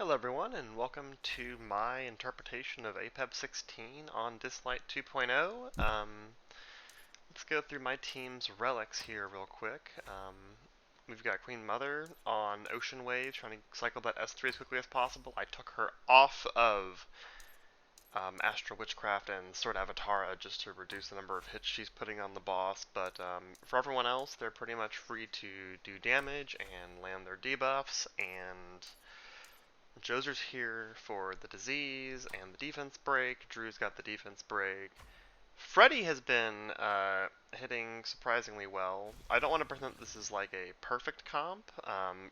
Hello everyone, and welcome to my interpretation of Apep 16 on Dislyte 2.0. Let's go through my team's relics here real quick. We've got Queen Mother on Ocean Wave, trying to cycle that S3 as quickly as possible. I took her off of Astral Witchcraft and Sword Avatara just to reduce the number of hits she's putting on the boss, but for everyone else, they're pretty much free to do damage and land their debuffs, and Djoser's here for the disease and the defense break. Drew's got the defense break. Freddy has been hitting surprisingly well. I don't want to pretend this is like a perfect comp.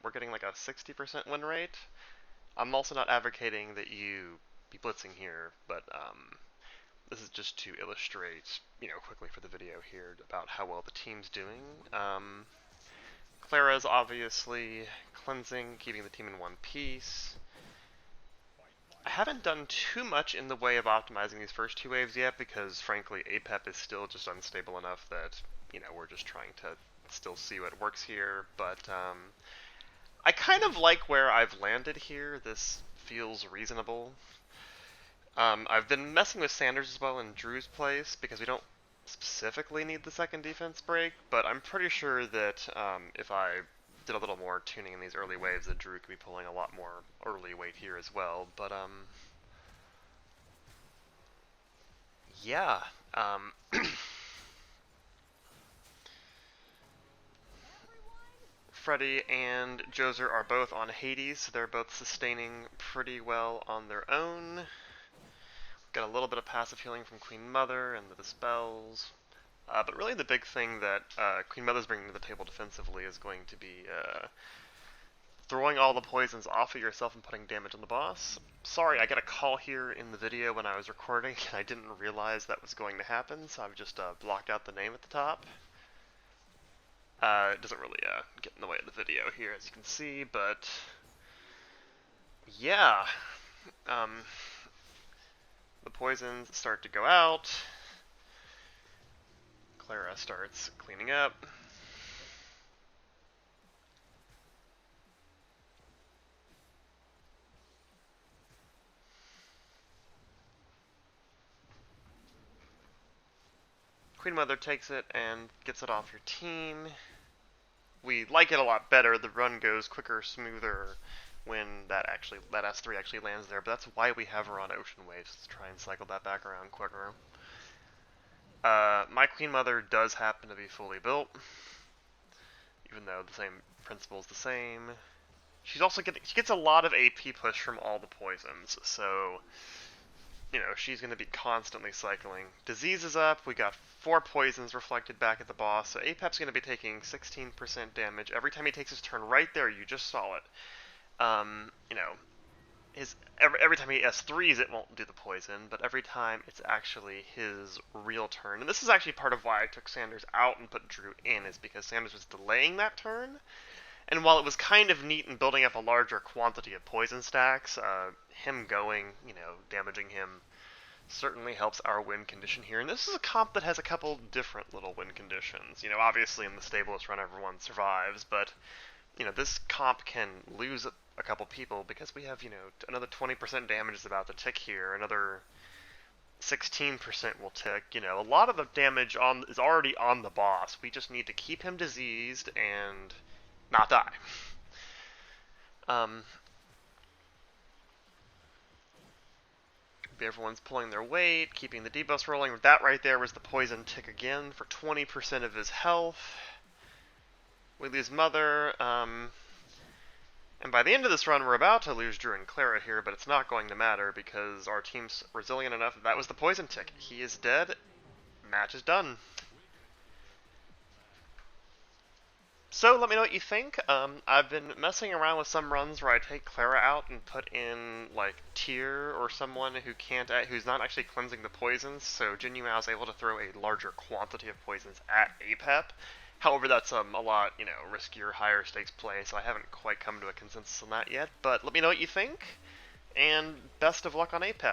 We're getting like a 60% win rate. I'm also not advocating that you be blitzing here, but this is just to illustrate, quickly for the video here about how well the team's doing. Clara's obviously cleansing, keeping the team in one piece. I haven't done too much in the way of optimizing these first two waves yet because, frankly, Apep is still just unstable enough that, we're just trying to still see what works here. But I kind of like where I've landed here. This feels reasonable. I've been messing with Sanders as well in Drew's place because we don't specifically need the second defense break, but I'm pretty sure that if I did a little more tuning in these early waves, that Drew could be pulling a lot more early weight here as well. But yeah. Freddy and Djoser are both on Hades, so they're both sustaining pretty well on their own. Got a little bit of passive healing from Queen Mother and the dispels. But really the big thing that Queen Mother's bringing to the table defensively is going to be throwing all the poisons off of yourself and putting damage on the boss. Sorry, I got a call here in the video when I was recording, and I didn't realize that was going to happen, so I've just blocked out the name at the top. It doesn't really get in the way of the video here, as you can see, but yeah. The poisons start to go out. Clara starts cleaning up. Queen Mother takes it and gets it off your team. We like it a lot better. The run goes quicker, smoother when that S3 actually lands there, but that's why we have her on Ocean Waves, to try and cycle that back around quicker. My Queen Mother does happen to be fully built, even though the same principle is the same. She gets a lot of AP push from all the poisons, so she's going to be constantly cycling. Disease is up. We got 4 poisons reflected back at the boss, so Apep's going to be taking 16% damage every time he takes his turn. Right there, you just saw it. Every time he S3s, it won't do the poison, but every time it's actually his real turn. And this is actually part of why I took Sanders out and put Drew in, is because Sanders was delaying that turn. And while it was kind of neat in building up a larger quantity of poison stacks, him going, damaging him certainly helps our win condition here. And this is a comp that has a couple different little win conditions. Obviously in the stablest run everyone survives, but this comp can lose a couple people because we have, another 20% damage is about to tick here, another 16% will tick. A lot of the damage is already on the boss. We just need to keep him diseased and not die. Everyone's pulling their weight, keeping the debuffs rolling. That right there was the poison tick again for 20% of his health. We lose Mother, and by the end of this run, we're about to lose Drew and Clara here, but it's not going to matter because our team's resilient enough. That was the poison tick. He is dead. Match is done. So let me know what you think. I've been messing around with some runs where I take Clara out and put in like Tyr or someone who's not actually cleansing the poisons. So Jinyu Mao is able to throw a larger quantity of poisons at Apep. However, that's a lot riskier, higher stakes play. So I haven't quite come to a consensus on that yet. But let me know what you think, and best of luck on Apep.